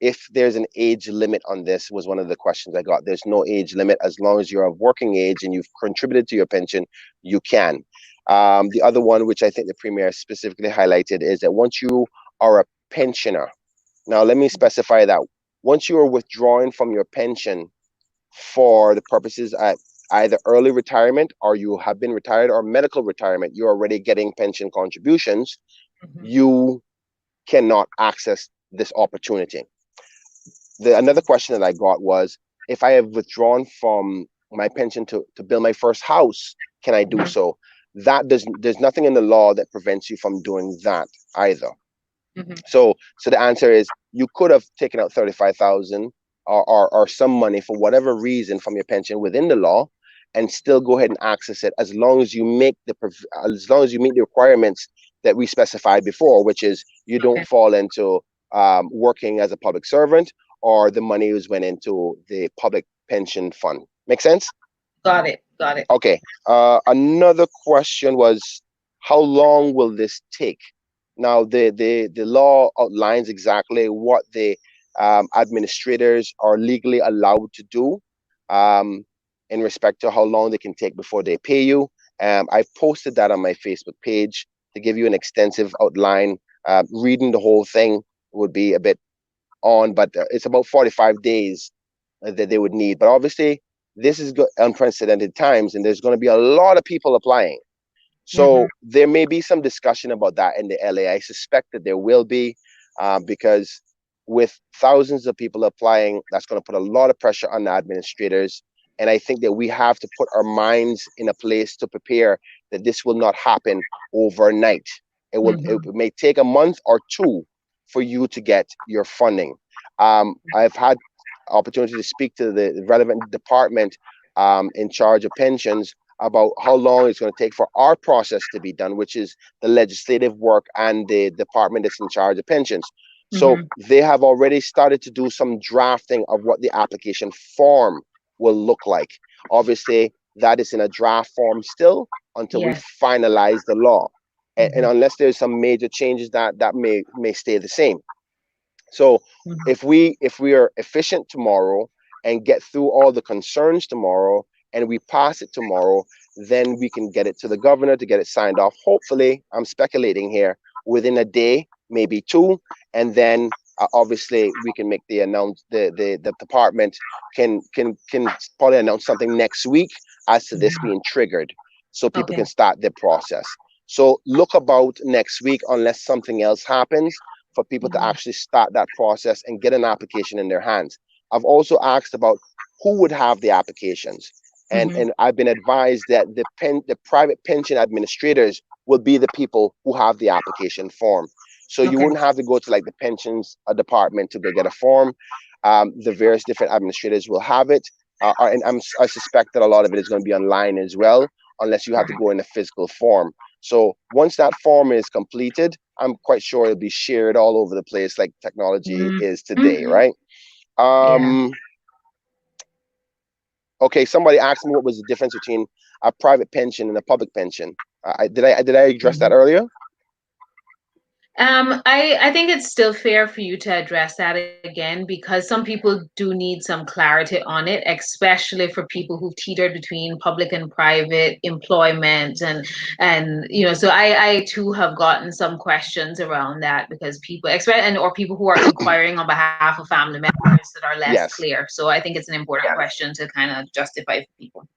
If there's an age limit on this, was one of the questions I got. There's no age limit. As long as you're of working age and you've contributed to your pension, you can. The other one, which I think the Premier specifically highlighted, is that once you are a pensioner, now let me specify that. Once you are withdrawing from your pension for the purposes at either early retirement, or you have been retired, or medical retirement, you're already getting pension contributions, you cannot access this opportunity. Another question that I got was, if I have withdrawn from my pension to build my first house, can I do so? There's nothing in the law that prevents you from doing that either. So the answer is, you could have taken out 35,000 or some money for whatever reason from your pension within the law, and still go ahead and access it, as long as you meet the requirements that we specified before, which is you don't fall into working as a public servant, or the money went into the public pension fund. Make sense? Got it. Okay. Another question was, how long will this take? Now, the law outlines exactly what the administrators are legally allowed to do in respect to how long they can take before they pay you. I posted that on my Facebook page to give you an extensive outline. Reading the whole thing would be a bit on, but it's about 45 days that they would need. But obviously, this is unprecedented times, and there's going to be a lot of people applying. So there may be some discussion about that in the LA. I suspect that there will be, because with thousands of people applying, that's going to put a lot of pressure on the administrators. And I think that we have to put our minds in a place to prepare that this will not happen overnight. It may take a month or two for you to get your funding. I've had opportunity to speak to the relevant department in charge of pensions about how long it's going to take for our process to be done, which is the legislative work and the department that's in charge of pensions. So they have already started to do some drafting of what the application form will look like. Obviously, that is in a draft form still until we finalize the law. And unless there's some major changes, that may stay the same. So if we are efficient tomorrow and get through all the concerns tomorrow and we pass it tomorrow, then we can get it to the governor to get it signed off. Hopefully, I'm speculating here, within a day, maybe two, and then obviously we can make the department can probably announce something next week as to this being triggered, so people can start their process. So look about next week, unless something else happens, for people to actually start that process and get an application in their hands. I've also asked about who would have the applications. And I've been advised that the private pension administrators will be the people who have the application form. So you wouldn't have to go to like the pensions department to go get a form. The various different administrators will have it. And I suspect that a lot of it is going to be online as well, unless you have to go in a physical form. So once that form is completed, I'm quite sure it'll be shared all over the place like technology is today, right? Okay, somebody asked me what was the difference between a private pension and a public pension. Did I address that earlier? I think it's still fair for you to address that again, because some people do need some clarity on it, especially for people who've teetered between public and private employment, and so I too have gotten some questions around that, because people or people who are inquiring on behalf of family members that are less clear. So I think it's an important question to kind of justify for people.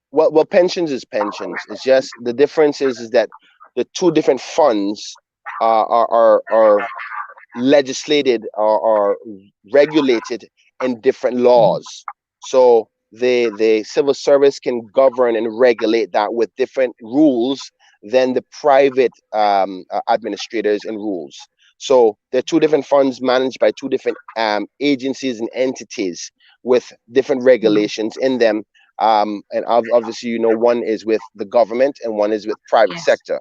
Well, pensions is pensions. It's just the difference is that the two different funds are legislated or regulated in different laws. So the civil service can govern and regulate that with different rules than the private administrators and rules. So there are two different funds managed by two different agencies and entities with different regulations in them. And obviously, one is with the government and one is with private sector.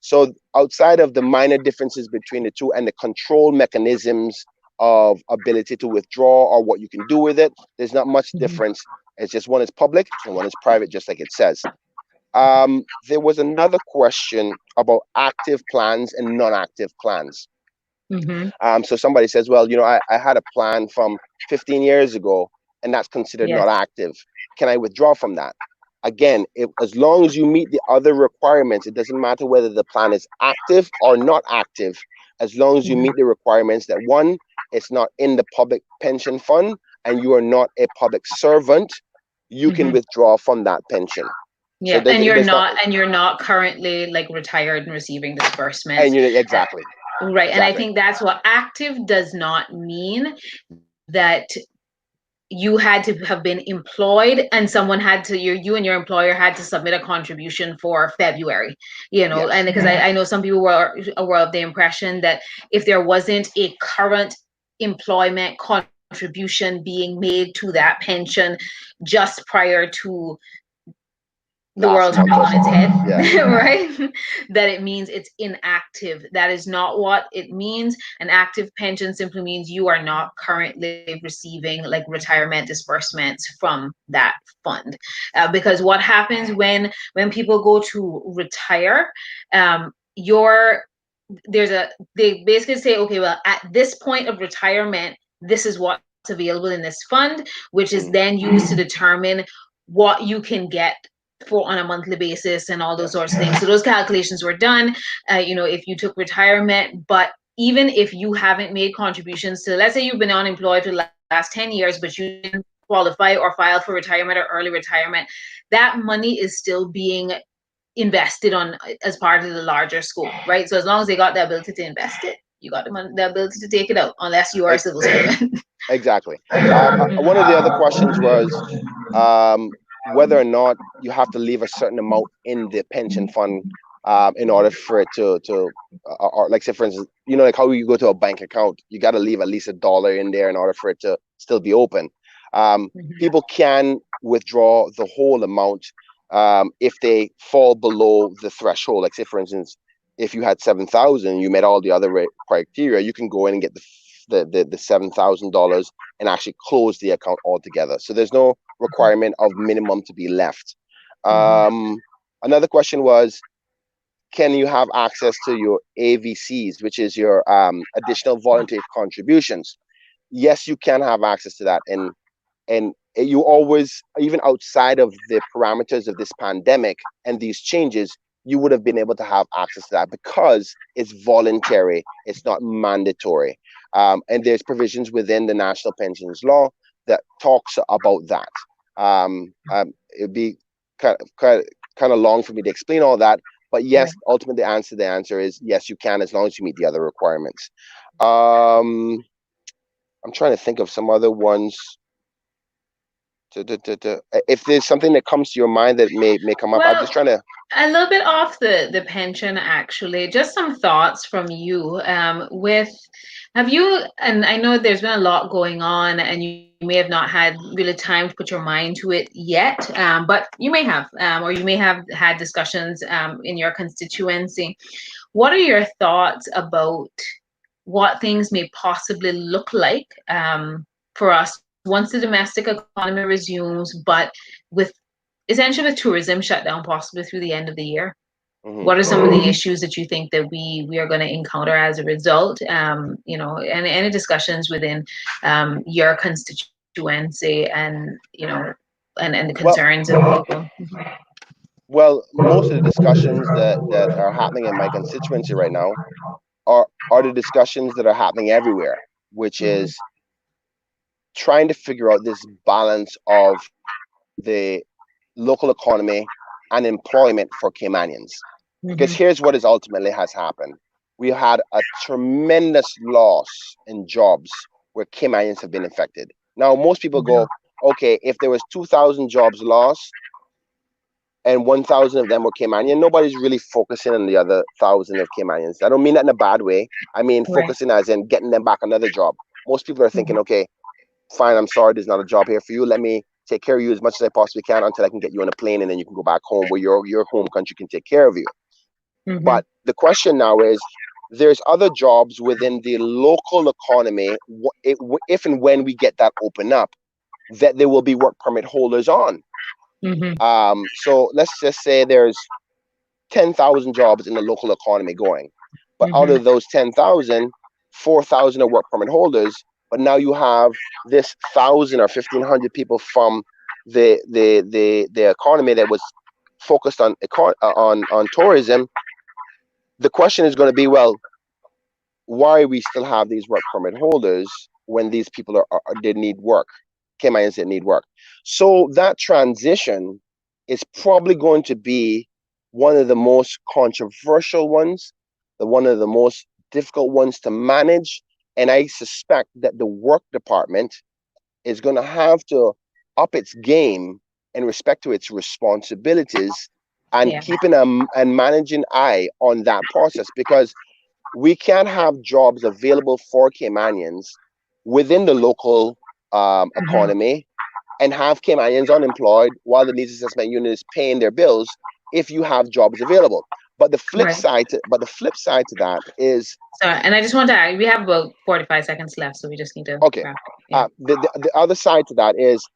So outside of the minor differences between the two and the control mechanisms of ability to withdraw or what you can do with it, there's not much difference. It's just one is public and one is private, just like it says. There was another question about active plans and non-active plans. So somebody says, well, I had a plan from 15 years ago and that's considered not active. Can I withdraw from that? Again, as long as you meet the other requirements, it doesn't matter whether the plan is active or not active, as long as you meet the requirements that one, it's not in the public pension fund and you are not a public servant, you can withdraw from that pension. Yeah, so and you're not currently like retired and receiving disbursements. And exactly. Right. And I think that's what active does not mean, that you had to have been employed and someone had to, you and your employer had to submit a contribution for February, and because I know some people were of the impression that if there wasn't a current employment contribution being made to that pension just prior to the world turning on its head, right? That it means it's inactive. That is not what it means. An active pension simply means you are not currently receiving like retirement disbursements from that fund. Because what happens when people go to retire, they basically say, okay, well, at this point of retirement, this is what's available in this fund, which is then used to determine what you can get for on a monthly basis and all those sorts of things. So those calculations were done, if you took retirement, but even if you haven't made contributions to, let's say you've been unemployed for the last 10 years, but you didn't qualify or file for retirement or early retirement, that money is still being invested on as part of the larger scope, right? So as long as they got the ability to invest it, you got the ability to take it out, unless you are a civil servant. Exactly. One of the other questions was, whether or not you have to leave a certain amount in the pension fund in order for it to or like say for instance, you know, like how you go to a bank account, you got to leave at least $1 in there in order for it to still be open. People can withdraw the whole amount if they fall below the threshold. Like say for instance, if you had 7,000, you met all the other criteria, you can go in and get the $7,000 and actually close the account altogether. So there's no requirement of minimum to be left. Another question was, can you have access to your AVCs, which is your additional voluntary contributions? Yes, you can have access to that. And you always, even outside of the parameters of this pandemic and these changes, you would have been able to have access to that because it's voluntary, it's not mandatory. And there's provisions within the national pensions law that talks about that. It'd be kind of long for me to explain all that, but yes, ultimately the answer is yes, you can, as long as you meet the other requirements. I'm trying to think of some other ones. If there's something that comes to your mind that may come up, I'm just trying to. A little bit off the pension, actually. Just some thoughts from you. Have you, and I know there's been a lot going on, and you may have not had really time to put your mind to it yet, but you may have, or you may have had discussions in your constituency. What are your thoughts about what things may possibly look like for us once the domestic economy resumes, but with essentially with tourism shut down possibly through the end of the year? What are some of the issues that you think that we are going to encounter as a result? You know, and any discussions within your constituency, and you know, and the concerns of people. Well, most of the discussions that are happening in my constituency right now are the discussions that are happening everywhere, which is trying to figure out this balance of the local economy and employment for Caymanians. Because here's what is ultimately has happened. We had a tremendous loss in jobs where Caymanians have been affected. Now, most people go, okay, if there was 2,000 jobs lost and 1,000 of them were Caymanian, nobody's really focusing on the other 1,000 of Caymanians. I don't mean that in a bad way. I mean focusing as in getting them back another job. Most people are thinking, okay, fine, I'm sorry, there's not a job here for you. Let me take care of you as much as I possibly can until I can get you on a plane, and then you can go back home where your home country can take care of you. But the question now is, there's other jobs within the local economy, if and when we get that open up, that there will be work permit holders on. So let's just say there's 10,000 jobs in the local economy going, but out of those 10,000, 4,000 are work permit holders. But now you have this 1,000 or 1,500 people from the economy that was focused on tourism. The question is going to be, well, why we still have these work permit holders when these people they need work, Caymanians that need work. So that transition is probably going to be one of the most controversial ones, one of the most difficult ones to manage. And I suspect that the work department is going to have to up its game in respect to its responsibilities and keeping and managing eye on that process, because we can't have jobs available for Caymanians within the local economy and have Caymanians unemployed while the needs assessment unit is paying their bills if you have jobs available. But the flip side to that is, sorry, and I just want to add, we have about 45 seconds left, so we just need to the other side to that is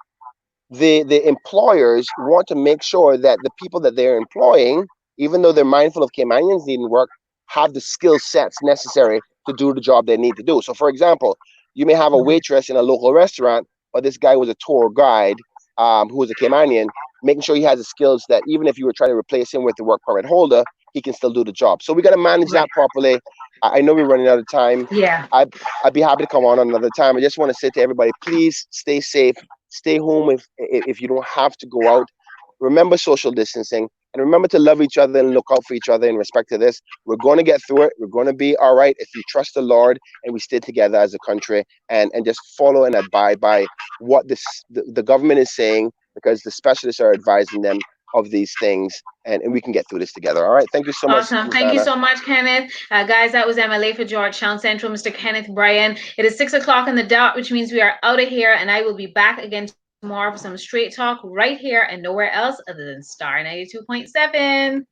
the employers want to make sure that the people that they're employing, even though they're mindful of Caymanians needing work, have the skill sets necessary to do the job they need to do. So for example, you may have a waitress in a local restaurant, but this guy was a tour guide who was a Caymanian, making sure he has the skills that even if you were trying to replace him with the work permit holder, he can still do the job. So we got to manage that properly. I know we're running out of time. I'd be happy to come on another time. I just want to say to everybody, please stay safe, stay home if you don't have to go out. Remember social distancing, and remember to love each other and look out for each other in respect to this. We're going to get through it. We're going to be all right if you trust the Lord and we stay together as a country and just follow and abide by what the government is saying, because the specialists are advising them of these things, and we can get through this together. All right. Thank you so much. Awesome. Thank you so much, Kenneth. Guys, that was MLA for Georgetown Central, Mr. Kenneth Bryan. It is 6 o'clock on the dot, which means we are out of here, and I will be back again tomorrow for some straight talk right here and nowhere else other than Star 92.7.